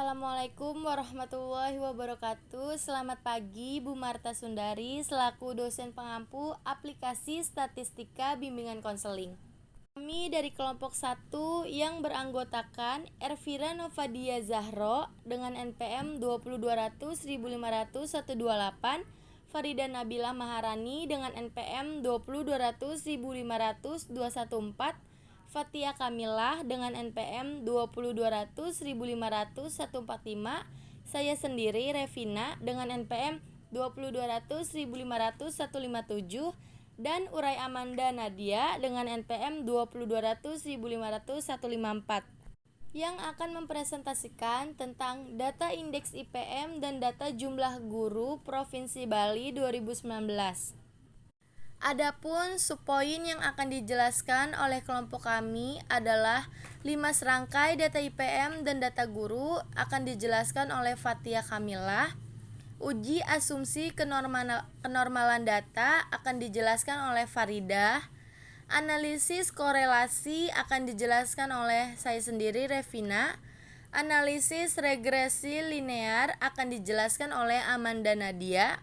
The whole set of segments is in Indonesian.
Assalamualaikum warahmatullahi wabarakatuh. Selamat pagi Bu Marta Sundari selaku dosen pengampu aplikasi statistika bimbingan konseling. Kami dari kelompok 1 yang beranggotakan Ervira Novadia Zahro dengan NPM 20200 1500 128, Farida Nabila Maharani dengan NPM 20200 1500 214, Fatia Kamilah dengan NPM 20200 1500 145, saya sendiri Revina dengan NPM 20200 1500 157, dan Urai Amanda Nadia dengan NPM 20200 1500 154 yang akan mempresentasikan tentang data indeks IPM dan data jumlah guru Provinsi Bali 2019. Adapun subpoin yang akan dijelaskan oleh kelompok kami adalah 5 serangkai data IPM dan data guru akan dijelaskan oleh Fatia Kamilah. Uji asumsi kenormalan data akan dijelaskan oleh Farida. Analisis korelasi akan dijelaskan oleh saya sendiri Revina. Analisis regresi linear akan dijelaskan oleh Amanda Nadia.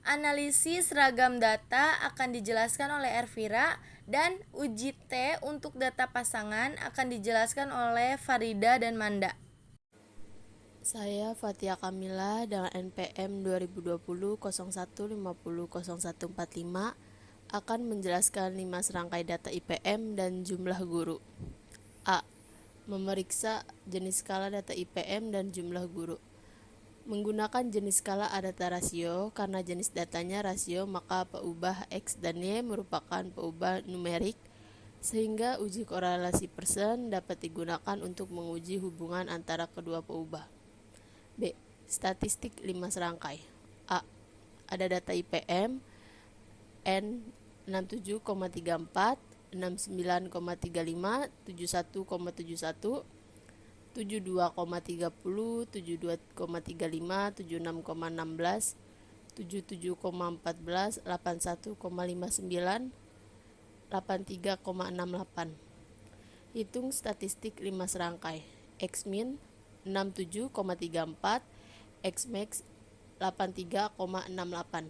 Analisis ragam data akan dijelaskan oleh Ervira, dan uji T untuk data pasangan akan dijelaskan oleh Farida dan Manda. Saya Fatia Kamila dengan NPM 2020 01 50 0145 akan menjelaskan 5 serangkai data IPM dan jumlah guru. A. Memeriksa jenis skala data IPM dan jumlah guru. Menggunakan jenis skala data rasio, karena jenis datanya rasio maka peubah X dan Y merupakan peubah numerik, sehingga uji korelasi persen dapat digunakan untuk menguji hubungan antara kedua peubah. B. Statistik 5 serangkai. A. Ada data IPM N 67,34, 69,35, 71,71, 72,30, 72,35, 76,16, 77,14, 81,59, 83,68. Hitung statistik 5 serangkai. X-min 67,34, X-max 83,68.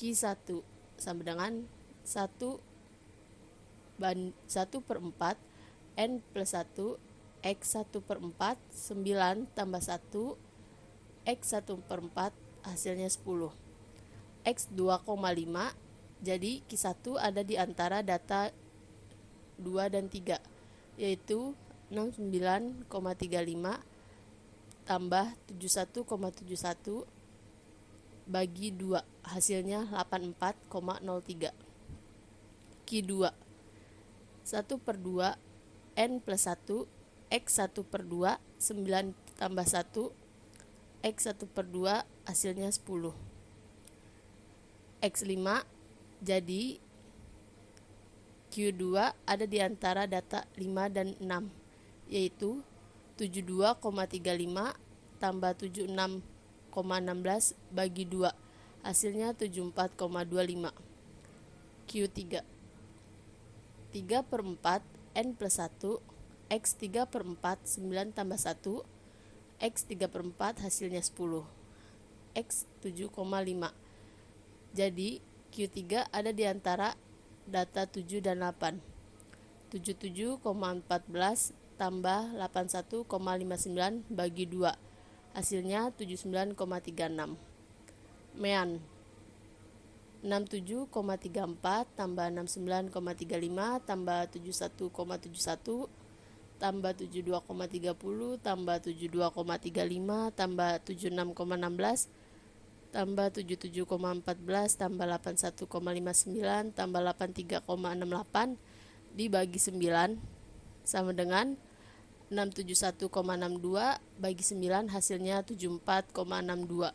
Q1 sama dengan 1/4 N plus 1 X 1/4 9 tambah 1 X 1/4 hasilnya 10. X 2,5. Jadi Q1 ada di antara data 2 dan 3, yaitu 69,35 tambah 71,71 bagi 2 hasilnya 84,03. Q2 1/2 N plus 1 X 1/2 9 tambah 1 X 1/2 hasilnya 10. X5. Jadi Q2 ada di antara data 5 dan 6, yaitu 72,35 tambah 76,16 bagi 2 hasilnya 74,25. Q3 3/4 N plus 1 X 3/4 9 tambah 1 X 3/4 hasilnya 10. X 7,5. Jadi Q3 ada di antara data 7 dan 8. 77,14 tambah 81,59 bagi 2 hasilnya 79,36. Mean 67,34 tambah 69,35 tambah 71,71 tambah 72,30 tambah 72,35 tambah 76,16 tambah 77,14 tambah 81,59 tambah 83,68 dibagi 9 sama dengan 671,62 bagi 9 hasilnya 74,62.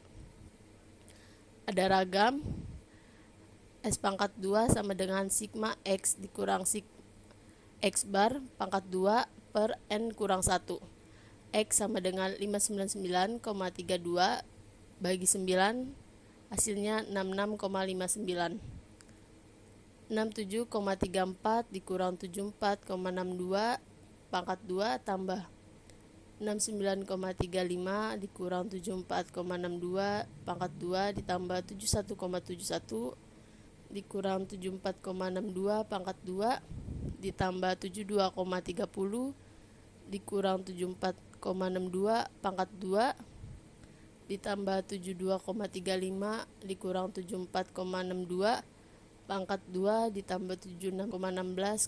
Ada ragam S pangkat 2 sama dengan sigma X dikurang sig X bar pangkat 2 per N kurang 1. X sama dengan 599,32 bagi 9 hasilnya 66,59. 67,34 dikurang 74,62 pangkat 2 tambah 69,35 dikurang 74,62 pangkat 2 ditambah 71,71 dikurang 74,62 pangkat 2 ditambah 72,30 dikurang 74,62 pangkat 2 ditambah 72,35 dikurang 74,62 pangkat 2 ditambah 76,16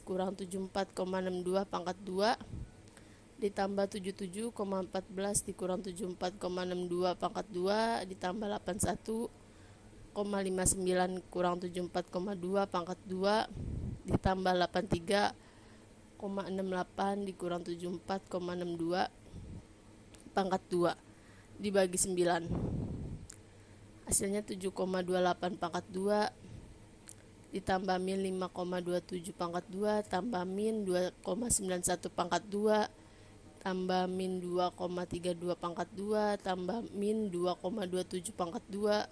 kurang 74,62 pangkat 2 ditambah 77,14 dikurang 74,62 pangkat 2 ditambah 81,59 kurang 74,2 pangkat 2 ditambah 83,68 dikurang 74,62 pangkat 2 dibagi 9, hasilnya 7,28 pangkat 2 ditambah min 5,27 pangkat 2 tambah min 2,91 pangkat 2 tambah min 2,32 pangkat 2 tambah min 2,27 pangkat 2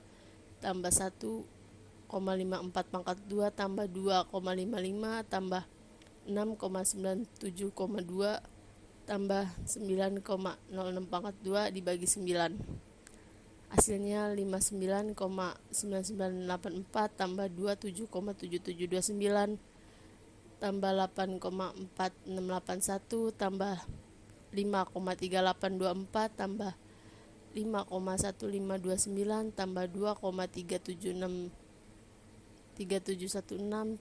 tambah 1,54 pangkat 2 tambah 2,55 tambah 6,97,2 tambah 9,06 pangkat 2 dibagi 9, hasilnya 59,9984 tambah 27,7729 tambah 8,4681 tambah 5,3824 tambah 5,1529 tambah 2,3716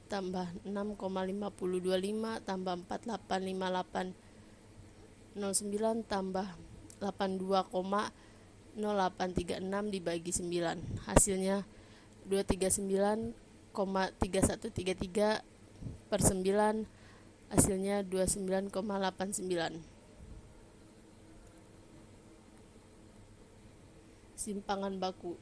tambah 6,5025 tambah 485809 tambah 82,0836 dibagi 9, hasilnya 239,3133 per 9, hasilnya 29,89. Simpangan baku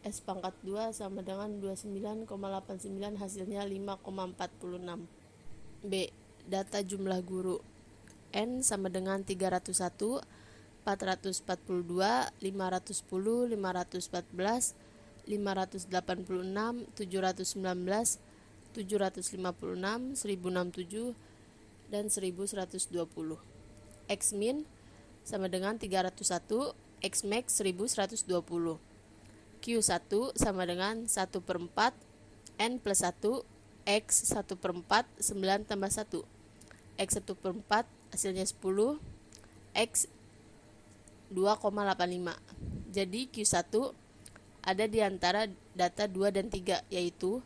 S pangkat 2 sama dengan 29,89, hasilnya 5,46. B. Data jumlah guru. N sama dengan 301, 442, 510, 514, 586, 719, 756, 1067, dan 1120. X min sama dengan 301, X max 1120. Q1 sama dengan 1/4 N plus 1 X 1/4 9 tambah 1 X 1/4 hasilnya 10 X 2,85. Jadi Q1 ada di antara data 2 dan 3, yaitu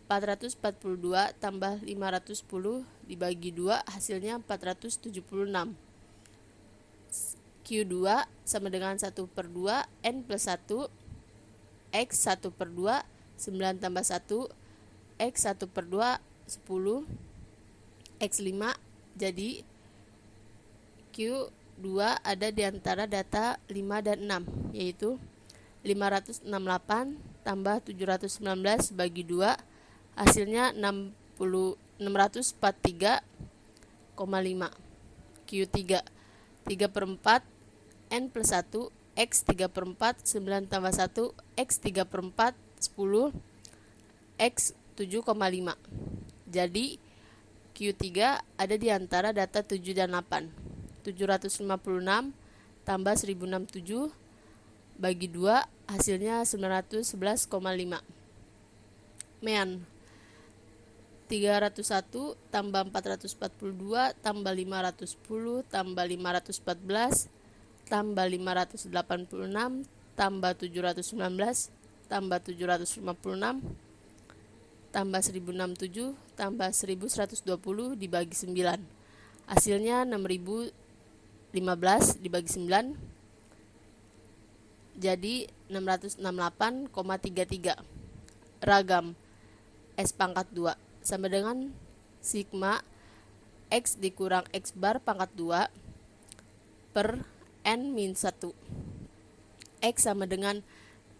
442 tambah 510 dibagi 2 hasilnya 476. Q2 sama dengan 1/2 N plus 1 X 1/2 9 tambah 1 X 1/2 10 X 5. Jadi Q2 ada di antara data 5 dan 6, yaitu 568 tambah 719 bagi 2 hasilnya 643,5. Q3 3/4 N plus 1 X 3/4 9 tambah 1 X 3/4 10 X 7,5. Jadi Q3 ada di antara data 7 dan 8. 756 tambah 1067 bagi 2 hasilnya 911,5. Mean 301 tambah 442 tambah 510 tambah 514 tambah 586 tambah 719 tambah 756 tambah 1067 tambah 1120 dibagi 9, hasilnya 6015 dibagi 9, jadi 668,33. Ragam S pangkat 2 sama dengan sigma X dikurang X bar pangkat 2 per N min 1. X sama dengan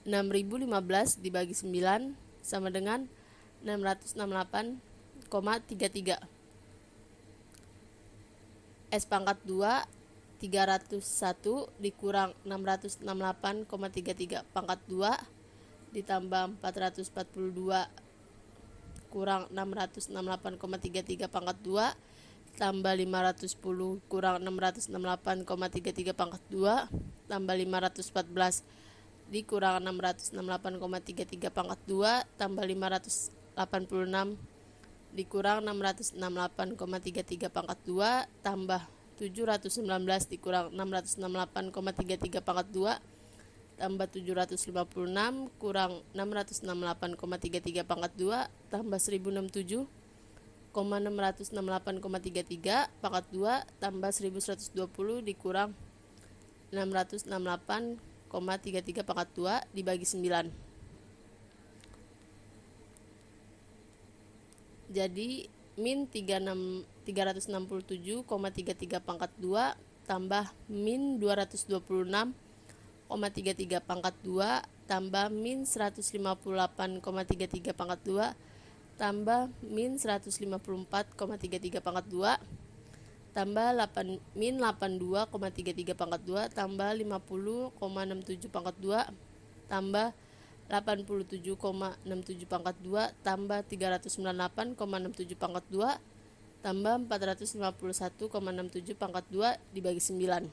6015 dibagi 9 sama dengan 668,33. S pangkat 2 301 dikurang 668,33 pangkat 2 ditambah 442 kurang 668,33 pangkat 2 tambah 510 kurang 668,33 pangkat 2 tambah 514 dikurang 668,33 pangkat 2 tambah 586 dikurang 668,33 pangkat 2 tambah 719 dikurang 668,33 pangkat 2 tambah 756 kurang 668,33 pangkat 2 tambah 1067,668,33 pangkat 2 tambah 1120 dikurang 668,33 pangkat 2 dibagi 9. Jadi min 367,33 pangkat 2 tambah min 226,33 pangkat 2 tambah min 158,33 pangkat 2 tambah min 154,33 pangkat 2 tambah min 82,33 pangkat 2 tambah 50,67 pangkat 2 tambah 87,67 pangkat 2 tambah 398,67 pangkat 2 tambah 451,67 pangkat 2 dibagi 9.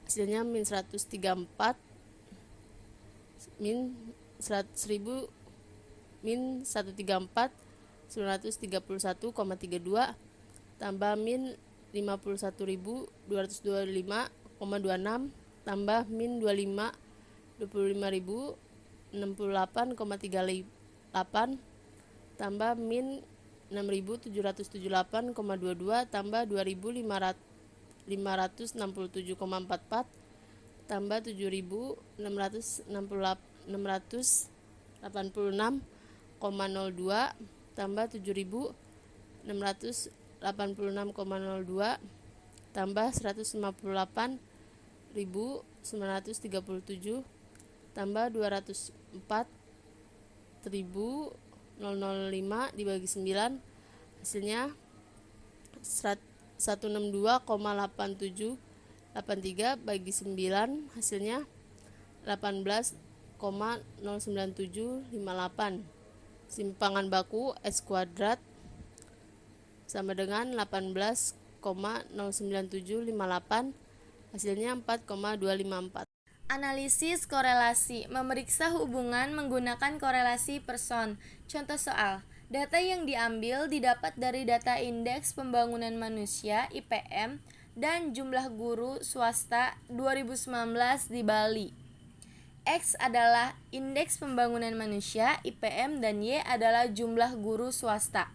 Hasilnya min 134 min 1000 min 134 931,32 tambah min 51.225,26 tambah min 25.068,38 tambah min 6.778,22 tambah 2.567,44 tambah 7.686,02 tambah 7.686,02 tambah 158.937 tambah 204.005 dibagi 9, hasilnya 162,8783 bagi 9, hasilnya 18,09758. Simpangan baku X kuadrat sama dengan 18,09758, hasilnya 4,254. Analisis korelasi, memeriksa hubungan menggunakan korelasi person. Contoh soal, data yang diambil didapat dari data Indeks Pembangunan Manusia (IPM) dan jumlah guru swasta 2019 di Bali. X adalah Indeks Pembangunan Manusia (IPM) dan Y adalah jumlah guru swasta.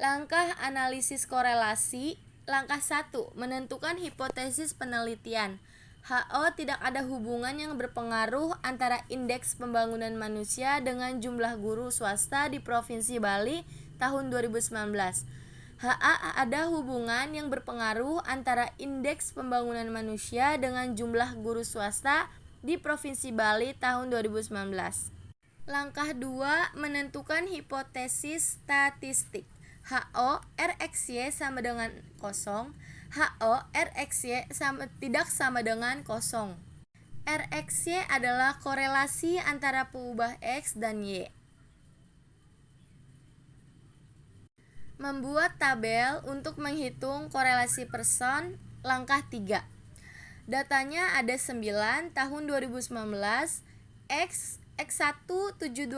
Langkah analisis korelasi. Langkah 1, menentukan hipotesis penelitian. HO tidak ada hubungan yang berpengaruh antara Indeks Pembangunan Manusia dengan jumlah guru swasta di Provinsi Bali tahun 2019. HA ada hubungan yang berpengaruh antara Indeks Pembangunan Manusia dengan jumlah guru swasta di Provinsi Bali tahun 2019. Langkah 2, menentukan hipotesis statistik. HO RXY sama dengan kosong. HO RXY tidak sama dengan kosong. RXY adalah korelasi antara peubah X dan Y. Membuat tabel untuk menghitung korelasi person. Langkah 3. Datanya ada 9 tahun 2019. X1 72,35,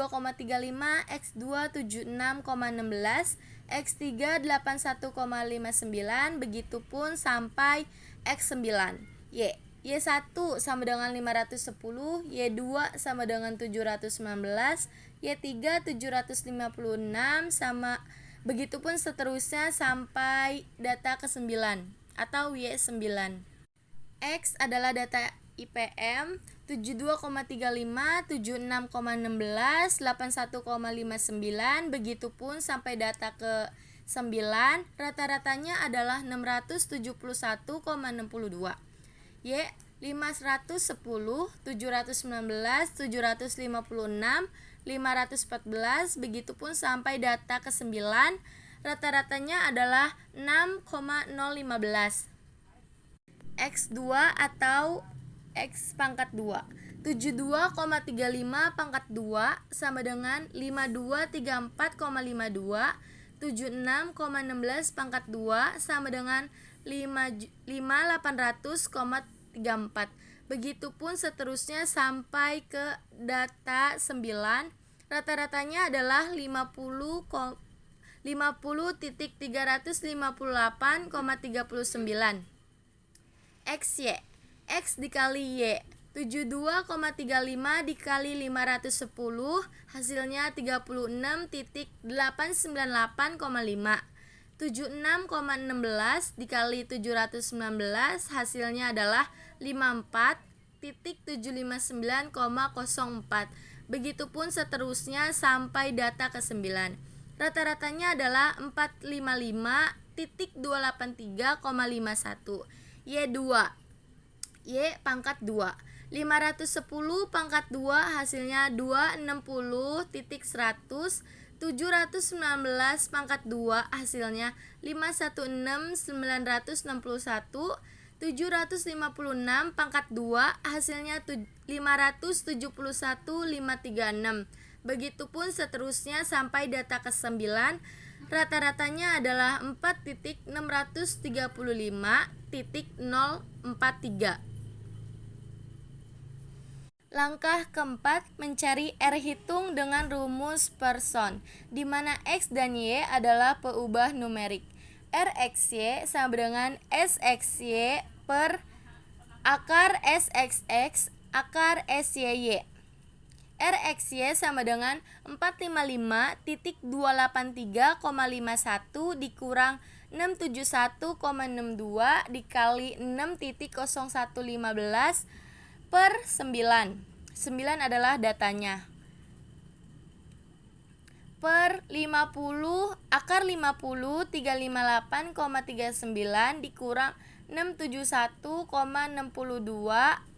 X2 76,16, X3 81,59, begitupun sampai X9. Y1 sama dengan 510, Y2 sama dengan 719, Y3 756 sama begitupun seterusnya sampai data ke-9 atau Y9. X adalah data IPM 72,35, 76,16, 81,59, begitupun sampai data ke-9, rata-ratanya adalah 671,62. Y 510, 719, 756, 514, begitupun sampai data ke-9, rata-ratanya adalah 6,015. X2 atau X pangkat 2. 72,35 pangkat 2 sama dengan 5234,52 76,16 pangkat 2 sama dengan 5800,34. Begitupun seterusnya sampai ke data 9. Rata-ratanya adalah 50,358,39. XY. X dikali Y. 72,35 dikali 510 hasilnya 36,898,5. 76,16 dikali 719 hasilnya adalah 54,759,04. Begitupun seterusnya sampai data ke-9. Rata-ratanya adalah 455,283,51. Y2. Y pangkat 2. 510 pangkat 2 hasilnya 260,100. 719 pangkat 2 hasilnya 516,961. 756 pangkat 2 hasilnya 571,536. Begitupun seterusnya sampai data ke-9. Rata-ratanya adalah 4,635,043. Langkah keempat, mencari R hitung dengan rumus Person, di mana X dan Y adalah peubah numerik. RXY sama dengan SXY per akar SXX akar SYY. RXY sama dengan 455,283,51 dikurang 671,62 dikali 6,0115 per 9. 9 adalah datanya. Per 50, akar 50 358,39 dikurang 671,62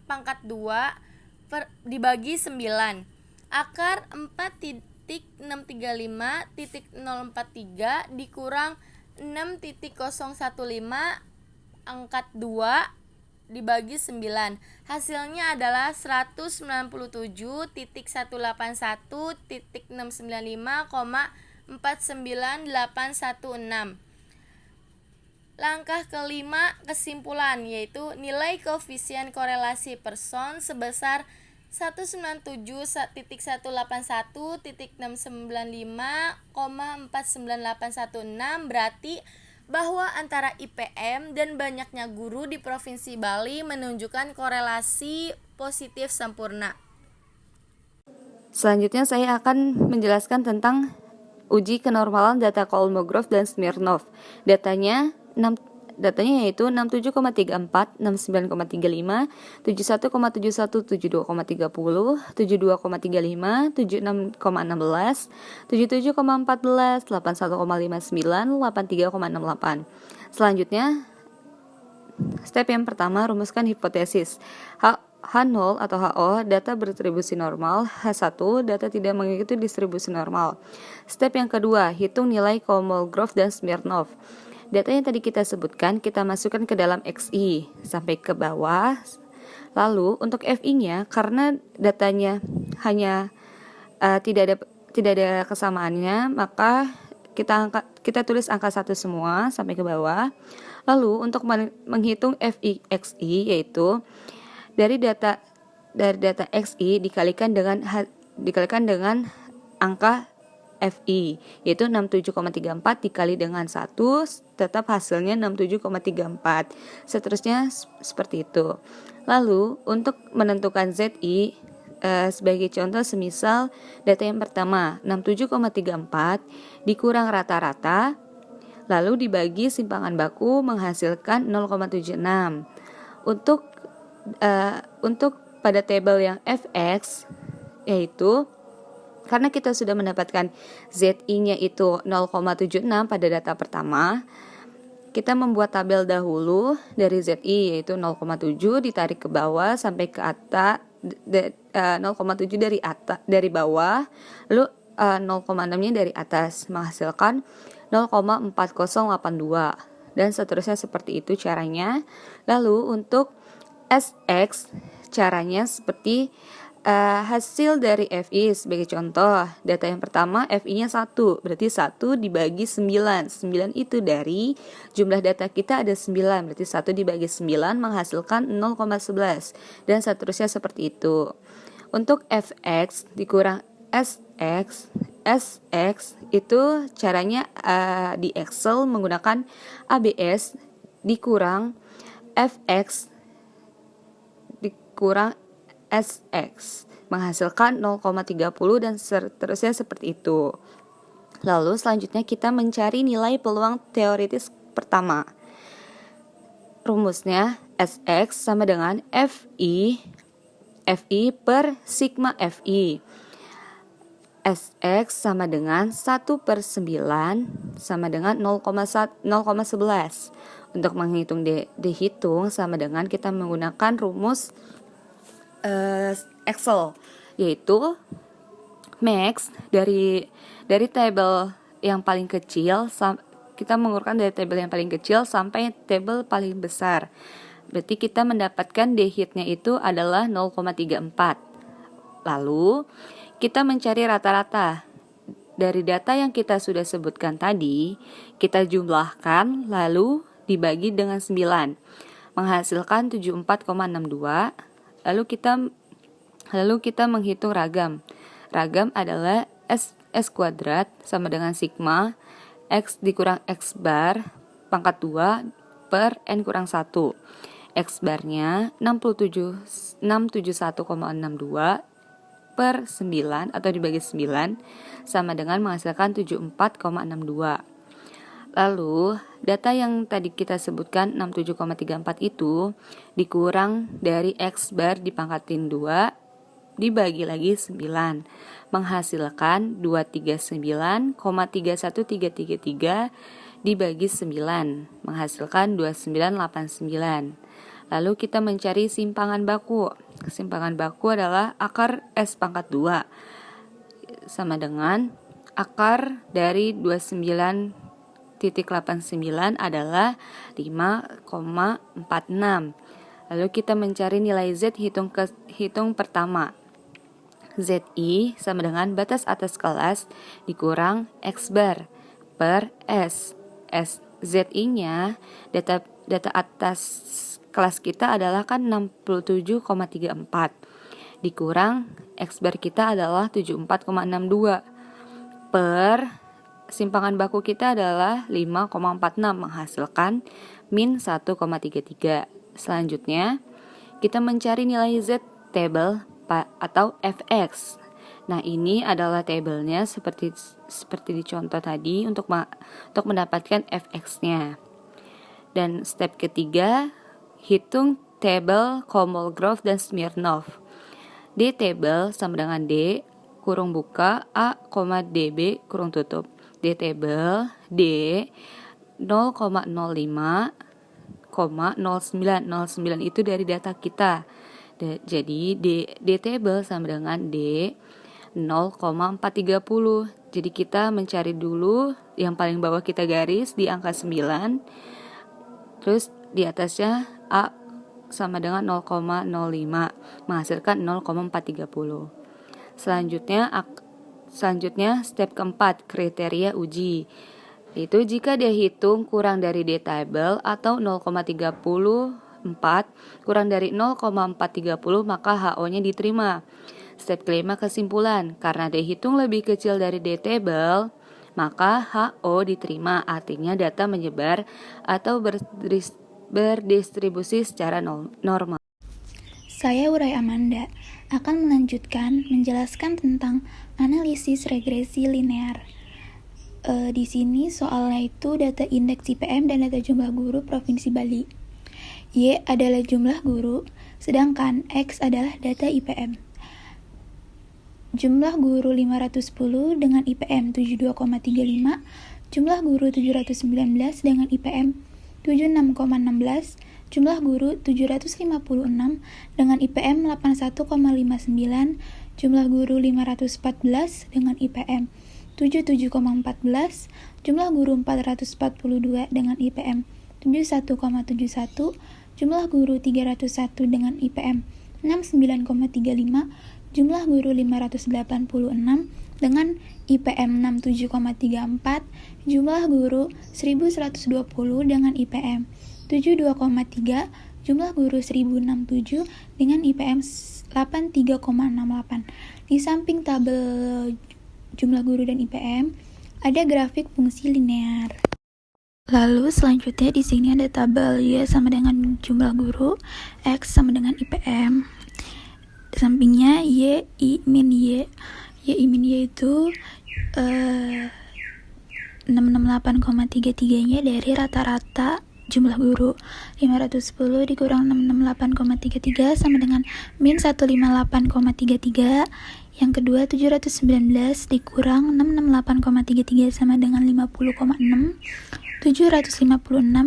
pangkat 2 dibagi 9. Akar 4,635,043 dikurang 6,015 angkat 2 dibagi 9. Hasilnya adalah 197,695,49816. Langkah kelima, kesimpulan, yaitu nilai koefisien korelasi Person sebesar 197,181.695,49816 berarti bahwa antara IPM dan banyaknya guru di Provinsi Bali menunjukkan korelasi positif sempurna. Selanjutnya saya akan menjelaskan tentang uji kenormalan data Kolmogorov dan Smirnov. Datanya yaitu 67,34, 69,35, 71,71, 72,30, 72,35, 76,16, 77,14, 81,59, 83,68. Selanjutnya, step yang pertama, rumuskan hipotesis. H0 atau HO, data berdistribusi normal. H1, data tidak mengikuti distribusi normal. Step yang kedua, hitung nilai Kolmogorov dan Smirnov. Data yang tadi kita sebutkan, kita masukkan ke dalam XI sampai ke bawah. Lalu untuk FI-nya, karena datanya hanya tidak ada kesamaannya, maka kita tulis angka 1 semua sampai ke bawah. Lalu untuk menghitung FI XI, yaitu dari data XI dikalikan dengan angka FI, yaitu 67,34 dikali dengan 1, tetap hasilnya 67,34. Seterusnya seperti itu. Lalu untuk menentukan ZI, sebagai contoh semisal data yang pertama 67,34 dikurang rata-rata, lalu dibagi simpangan baku menghasilkan 0,76. Untuk pada tabel yang FX, yaitu karena kita sudah mendapatkan ZI-nya itu 0,76 pada data pertama, kita membuat tabel dahulu dari ZI, yaitu 0,7 ditarik ke bawah sampai ke atas, 0,7 dari bawah, lalu 0,6-nya dari atas, menghasilkan 0,4082, dan seterusnya seperti itu caranya. Lalu untuk SX, caranya seperti hasil dari FI sebagai contoh. Data yang pertama FI-nya 1, berarti 1 dibagi 9. 9 itu dari jumlah data kita ada 9, berarti 1 dibagi 9 menghasilkan 0,11 dan seterusnya seperti itu. Untuk Fx dikurang Sx, Sx itu caranya di Excel menggunakan ABS dikurang Fx dikurang Sx menghasilkan 0,30 dan seterusnya seperti itu. Lalu selanjutnya kita mencari nilai peluang teoritis pertama. Rumusnya Sx sama dengan Fi per sigma Fi. Sx sama dengan 1/9 sama dengan 0,11. Untuk menghitung dihitung sama dengan kita menggunakan rumus Excel, yaitu max dari tabel yang paling kecil, kita mengurutkan dari tabel yang paling kecil sampai tabel paling besar. Berarti kita mendapatkan dehitnya itu adalah 0,34. Lalu kita mencari rata-rata. Dari data yang kita sudah sebutkan tadi, kita jumlahkan lalu dibagi dengan 9, menghasilkan 74,62. Lalu kita menghitung ragam. Ragam adalah S kuadrat sama dengan sigma X dikurang X bar pangkat 2 per N kurang 1. X barnya 671,62 per 9 atau dibagi 9 sama dengan menghasilkan 74,62. Lalu, data yang tadi kita sebutkan 67,34 itu dikurang dari X bar dipangkatin 2 dibagi lagi 9 menghasilkan 239,31333 dibagi 9 menghasilkan 2989. Lalu kita mencari simpangan baku. Simpangan baku adalah akar S pangkat 2 sama dengan akar dari 29,89 adalah 5,46. Lalu kita mencari nilai Z hitung pertama. ZI sama dengan batas atas kelas dikurang X bar per S. ZI-nya data atas kelas kita adalah kan 67,34 dikurang X bar kita adalah 74,62 per simpangan baku kita adalah 5,46 menghasilkan min 1,33. Selanjutnya kita mencari nilai Z table atau Fx. Nah, ini adalah tabelnya seperti di contoh tadi untuk mendapatkan Fx-nya. Dan step ketiga, hitung tabel Kolmogorov dan Smirnov. D table sama dengan D kurung buka A, dB kurung tutup. D table D 0,05,09. 09 itu dari data kita. Jadi D table sama dengan D 0,430. Jadi kita mencari dulu yang paling bawah kita garis di angka 9. Terus di atasnya A sama dengan 0,05 menghasilkan 0,430. Selanjutnya step keempat, kriteria uji. Itu jika dia hitung kurang dari D table atau 0,34 kurang dari 0,430 maka HO-nya diterima. Step kelima, kesimpulan. Karena D hitung lebih kecil dari D table, maka HO diterima, artinya data menyebar atau berdistribusi secara normal. Saya Uray Amanda akan melanjutkan menjelaskan tentang analisis regresi linear. Di sini soalnya itu data indeks IPM dan data jumlah guru Provinsi Bali. Y adalah jumlah guru, sedangkan X adalah data IPM. Jumlah guru 510 dengan IPM 72,35, jumlah guru 719 dengan IPM 76,16, jumlah guru 756 dengan IPM 81,59, jumlah guru 514 dengan IPM 77,14, jumlah guru 442 dengan IPM 71,71, jumlah guru 301 dengan IPM 69,35, jumlah guru 586 dengan IPM 67,34, jumlah guru 1120 dengan IPM 72,3, jumlah guru 1067 dengan IPM 83,68. Di samping tabel jumlah guru dan IPM, ada grafik fungsi linear. Lalu selanjutnya di sini ada tabel Y sama dengan jumlah guru, X sama dengan IPM. Di sampingnya Y, I, min Y. Y, I, min Y itu 668,33-nya dari rata-rata jumlah guru. 510 dikurang 668,33 sama dengan min 158,33. Yang kedua 719 dikurang 668,33 sama dengan 50,6. 756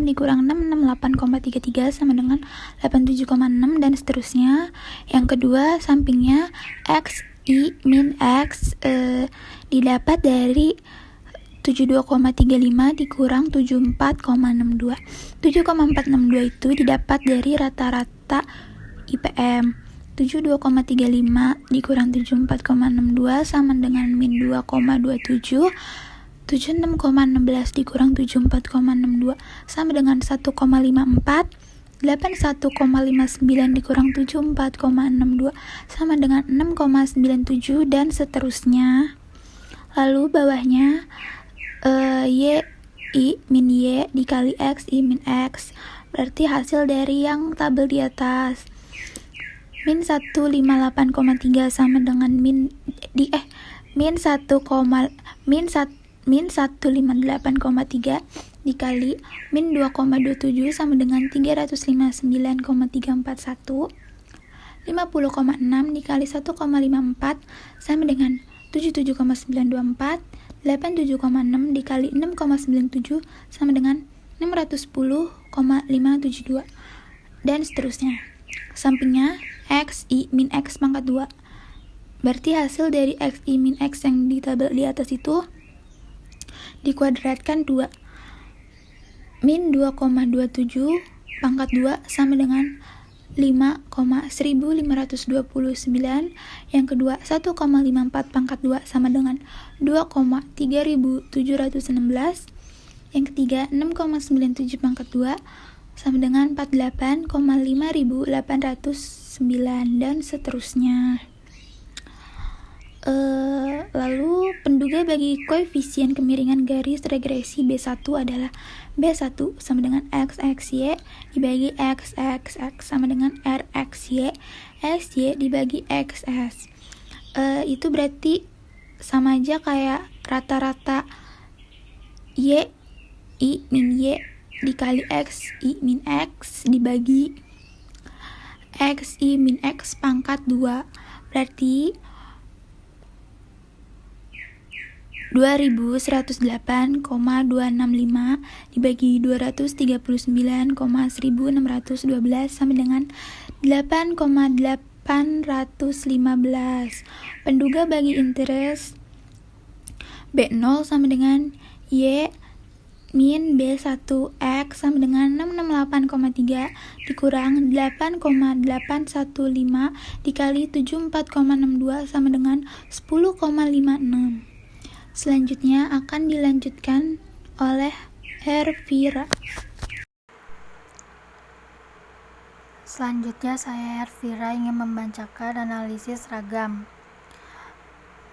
dikurang 668,33 sama dengan 87,6 dan seterusnya. Yang kedua sampingnya X, I, min X didapat dari 72,35 dikurang 74,62. 7,462 itu didapat dari rata-rata IPM. 72,35 dikurang 74,62 sama dengan min 2,27. 76,16 dikurang 74,62 sama dengan 1,54. 81,59 dikurang 74,62 sama dengan 6,97 dan seterusnya. Lalu bawahnya Y, I, min Y dikali X, I, min X. Berarti hasil dari yang tabel di atas. Min 158,3 sama dengan min 158,3 dikali min 2,27 sama dengan 359,341. 50,6 dikali 1,54 sama dengan 77,924. 87,6 dikali 6,97 sama dengan 610,572 dan seterusnya. Sampingnya X, I, min X pangkat 2. Berarti hasil dari X, I, min X yang di tabel di atas itu dikuadratkan 2. Min 2,27 pangkat 2 sama dengan 5,1529. Yang kedua 1,54 pangkat 2 sama dengan 2,3716. Yang ketiga 6,97 pangkat 2 sama dengan 48,5809 dan seterusnya. Lalu penduga bagi koefisien kemiringan garis regresi B1 adalah B1 sama dengan XXY dibagi XXX sama dengan RXY, XY dibagi XS. Itu berarti sama aja kayak rata-rata Y, I, min Y dikali X, I, min X dibagi X, I, min X pangkat 2. Berarti 2108,265 dibagi 239,1612 sama dengan 8,815. Penduga bagi interest B0 sama dengan Y min B1X sama dengan 668,3 dikurang 8,815 dikali 74,62 sama dengan 10,56. Selanjutnya akan dilanjutkan oleh Hervira. Selanjutnya saya Hervira ingin membacakan analisis ragam.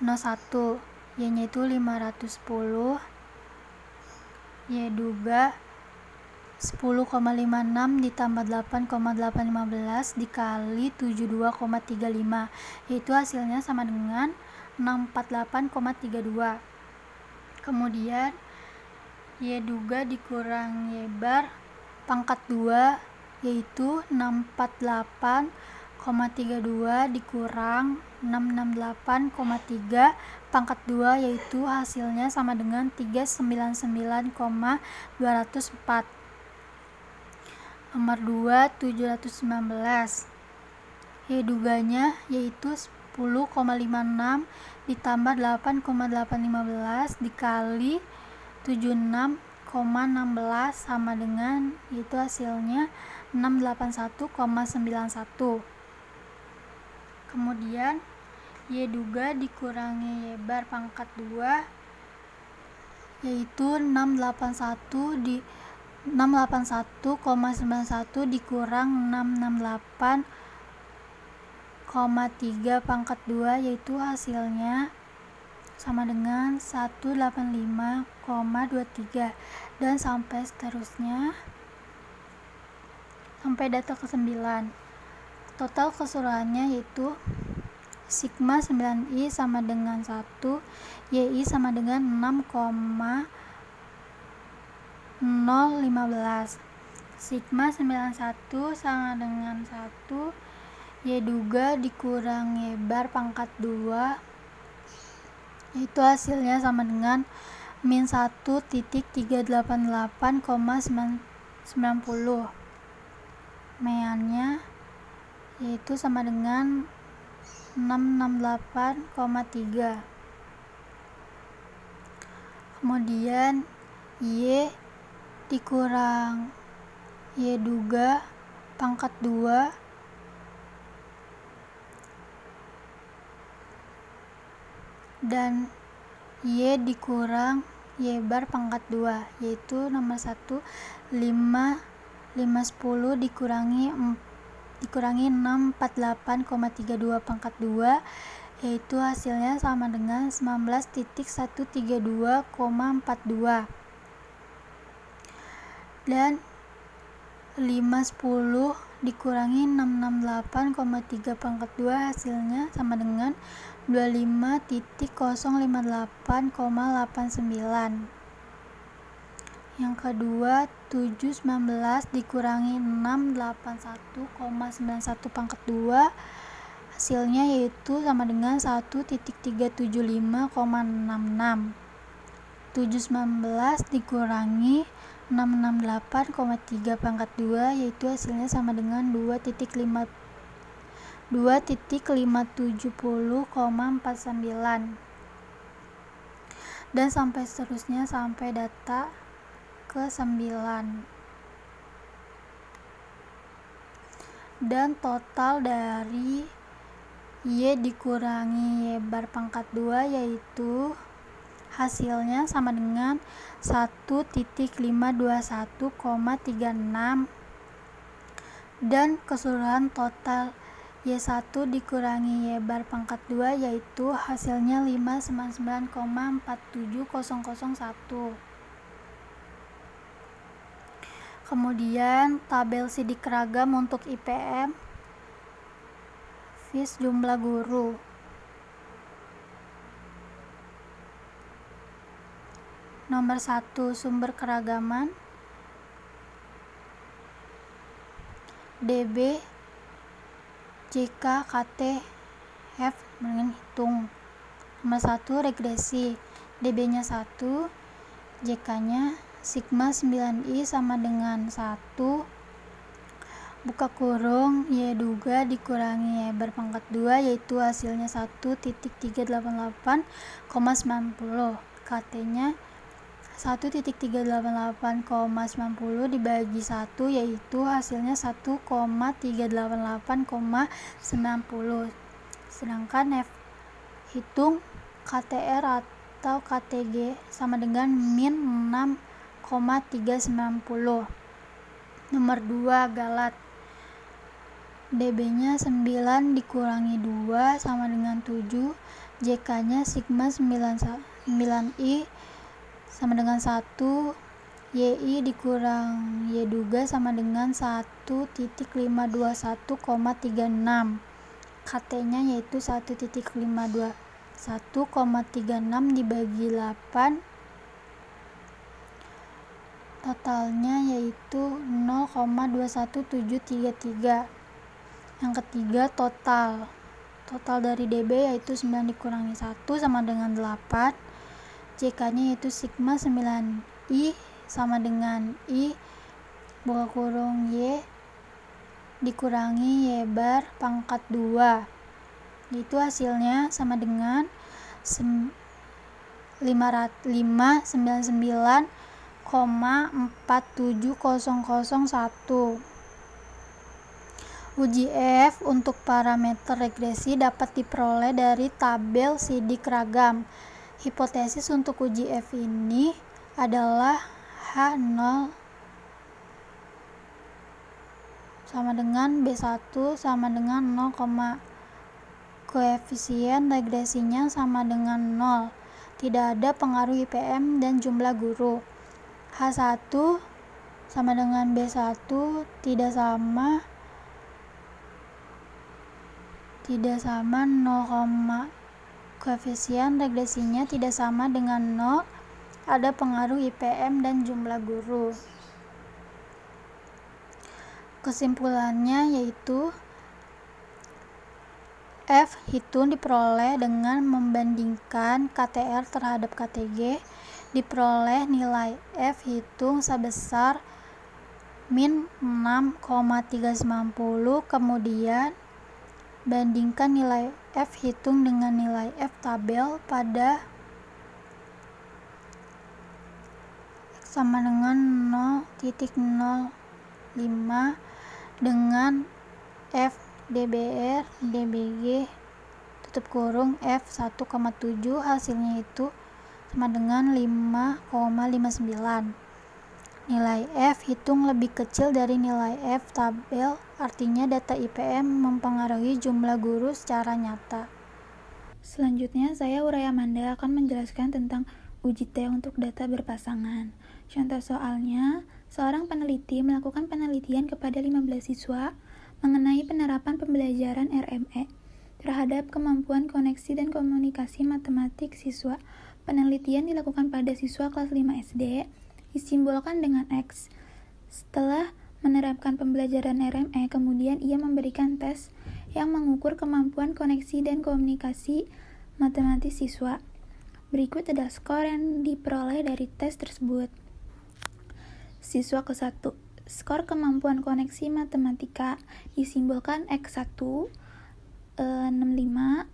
No 1, Y-nya itu 510, Y duga 10,56 ditambah 8,815 dikali 72,35, yaitu hasilnya sama dengan 648,32. Kemudian Y duga dikurang Y bar pangkat 2 yaitu 648,32 dikurang 668,3 pangkat 2 yaitu hasilnya sama dengan 399,204. Nomor 2 719, Y duganya yaitu 10,56 ditambah 8,815 dikali 76,16 sama dengan itu hasilnya 681,91. Kemudian Y duga dikurangi Y bar pangkat 2 yaitu 681,91 dikurang 668,3 pangkat 2 yaitu hasilnya sama dengan 185,23 dan sampai seterusnya sampai data ke-9. Total keseluruhannya yaitu sigma 9i sama dengan 1, yi sama dengan 6,015. Sigma 91 sama dengan 1, y duga dikurang y bar pangkat 2 yaitu hasilnya sama dengan min 1.388,90. Meannya yaitu sama dengan 668,3. Kemudian Y dikurang Y duga pangkat 2 dan Y dikurang Y bar pangkat 2 yaitu nomor 1 510 dikurangi 648,32 pangkat 2 yaitu hasilnya sama dengan 19.132,42 dan 510 dikurangi 668,3 pangkat 2 hasilnya sama dengan 25.058,89. Yang kedua 719 dikurangi 681,91 pangkat 2 hasilnya yaitu sama dengan 1.375,66. 719 dikurangi 668,3 pangkat 2 yaitu hasilnya sama dengan 2.570,49 dan sampai seterusnya sampai data ke-9. Dan total dari Y dikurangi Y bar pangkat 2 yaitu hasilnya sama dengan 1.521,36 dan keseluruhan total Y1 dikurangi Y bar pangkat 2 yaitu hasilnya 599,47001. Kemudian tabel sidik ragam untuk IPM FIS jumlah guru. Nomor 1 sumber keragaman DB JK KT F dengan hitung. Nomor 1 regresi DB-nya 1, JK-nya sigma 9i sama dengan 1 buka kurung Y duga dikurangi Y bar pangkat 2 yaitu hasilnya 1.388,90. KT-nya 1.388,90 dibagi 1 yaitu hasilnya 1,388,90. Sedangkan F hitung KTR atau KTG sama dengan min 6,390. Nomor 2 galat DB-nya 9 dikurangi 2 sama dengan 7, JK-nya sigma 9i sama dengan 1, YI dikurang Y duga sama dengan 1.521,36. KT-nya yaitu 1.521,36 dibagi 8 totalnya yaitu 0,21733. Yang ketiga total dari DB yaitu 9 dikurangi 1 sama dengan 8, JK-nya yaitu sigma 9i sama dengan I buka kurung Y dikurangi Y bar pangkat 2 yaitu hasilnya sama dengan 599,47001. Uji F untuk parameter regresi dapat diperoleh dari tabel sidik ragam. Hipotesis untuk uji F ini adalah H0 sama dengan B1 sama dengan 0, koefisien regresinya sama dengan 0. Tidak ada pengaruh IPM dan jumlah guru. H1 sama dengan B1 tidak sama 0, koefisien regresinya tidak sama dengan 0. Ada pengaruh IPM dan jumlah guru. Kesimpulannya yaitu F hitung diperoleh dengan membandingkan KTR terhadap KTG. Diperoleh nilai F hitung sebesar min 6,390, kemudian bandingkan nilai F hitung dengan nilai F tabel pada X sama dengan 0,05 dengan F DBR DBG tutup kurung F 1,7, hasilnya itu sama dengan 5,59. Nilai F hitung lebih kecil dari nilai F tabel, artinya data IPM mempengaruhi jumlah guru secara nyata. Selanjutnya, saya Uray Amanda akan menjelaskan tentang uji T untuk data berpasangan. Contoh soalnya, seorang peneliti melakukan penelitian kepada 15 siswa mengenai penerapan pembelajaran RME terhadap kemampuan koneksi dan komunikasi matematik siswa. Penelitian dilakukan pada siswa kelas 5 SD, disimbolkan dengan X. Setelah menerapkan pembelajaran RME, kemudian ia memberikan tes yang mengukur kemampuan koneksi dan komunikasi matematis siswa. Berikut adalah skor yang diperoleh dari tes tersebut. Siswa ke-1, skor kemampuan koneksi matematika disimbolkan X1 65,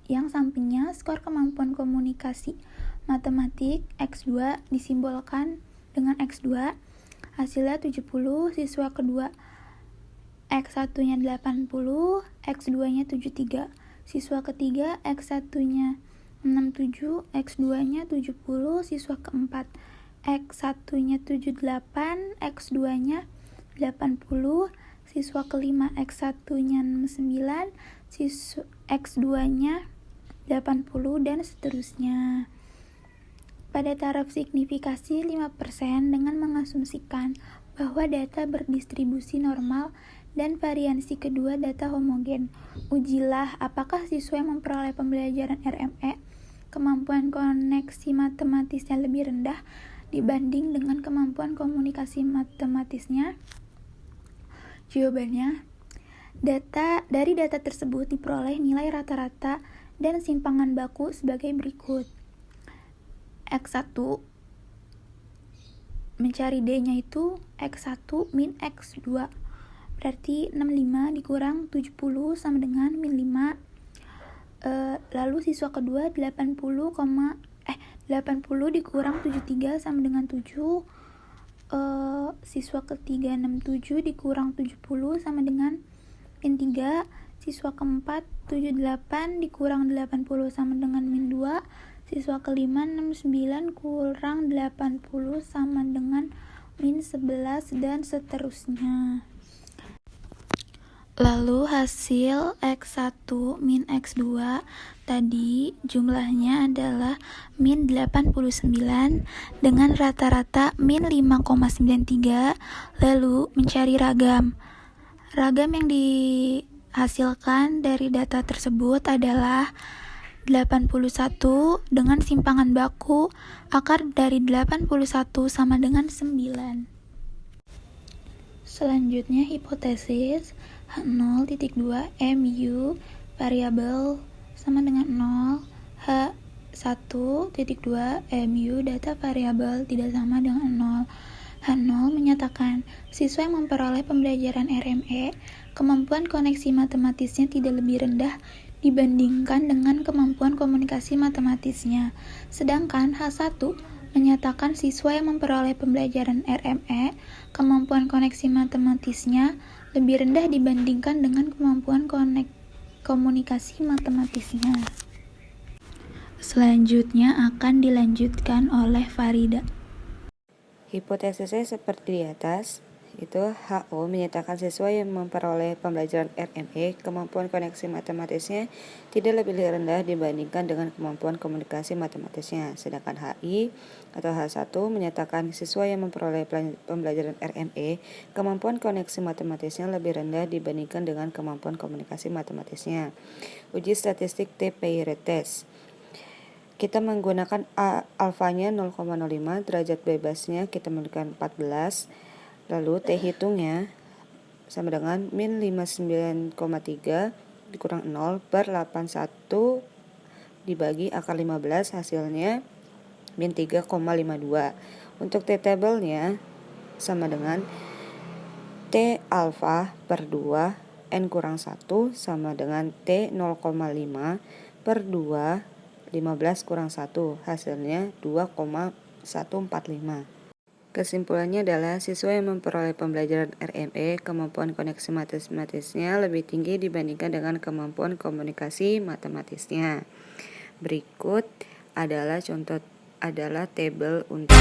yang sampingnya skor kemampuan komunikasi matematik X2 disimbolkan dengan X2, hasilnya 70. Siswa kedua, X1-nya 80, X2-nya 73. Siswa ketiga, X1-nya 67, X2-nya 70. Siswa keempat, X1-nya 78, X2-nya 80. Siswa kelima, X1-nya 69, X2-nya 80, dan seterusnya. Pada taraf signifikasi 5% dengan mengasumsikan bahwa data berdistribusi normal dan variansi kedua data homogen. Ujilah apakah siswa yang memperoleh pembelajaran RME kemampuan koneksi matematisnya lebih rendah dibanding dengan kemampuan komunikasi matematisnya. Jawabannya, dari data tersebut diperoleh nilai rata-rata dan simpangan baku sebagai berikut. X1 mencari D-nya itu X1 min X2, berarti 65 dikurang 70 sama dengan min 5. Lalu siswa kedua 80 dikurang 73 sama dengan 7. Siswa ketiga 67 dikurang 70 sama dengan min 3. Siswa keempat 78 dikurang 80 sama dengan min 2. Siswa kelima 69 kurang 80 sama dengan min 11, dan seterusnya. Lalu hasil X1 min X2 tadi jumlahnya adalah min 89 dengan rata-rata min 5,93. Lalu mencari ragam. Ragam yang dihasilkan dari data tersebut adalah 81 dengan simpangan baku akar dari 81 sama dengan 9. Selanjutnya hipotesis H0.2 MU variabel sama dengan 0, H1.2 MU data variabel tidak sama dengan 0. H0 menyatakan siswa yang memperoleh pembelajaran RME kemampuan koneksi matematisnya tidak lebih rendah dibandingkan dengan kemampuan komunikasi matematisnya. Sedangkan H1 menyatakan siswa yang memperoleh pembelajaran RME kemampuan koneksi matematisnya lebih rendah dibandingkan dengan kemampuan komunikasi matematisnya. Selanjutnya akan dilanjutkan oleh Farida. Hipotesisnya seperti di atas, itu HO menyatakan siswa yang memperoleh pembelajaran RME kemampuan koneksi matematisnya tidak lebih rendah dibandingkan dengan kemampuan komunikasi matematisnya. Sedangkan HI atau H1 menyatakan siswa yang memperoleh pembelajaran RME kemampuan koneksi matematisnya lebih rendah dibandingkan dengan kemampuan komunikasi matematisnya. Uji statistik T-Payre test. Kita menggunakan alfanya 0,05, derajat bebasnya kita menggunakan 14. Lalu T hitungnya sama dengan min 59,3 dikurang 0 per 81 dibagi akar 15, hasilnya min 3,52. Untuk T tabelnya sama dengan T alfa per 2 N kurang 1 sama dengan T 0,5 per 2 15 kurang 1, hasilnya 2,145. Kesimpulannya adalah siswa yang memperoleh pembelajaran RME kemampuan koneksi matematisnya lebih tinggi dibandingkan dengan kemampuan komunikasi matematisnya. Berikut adalah tabel untuk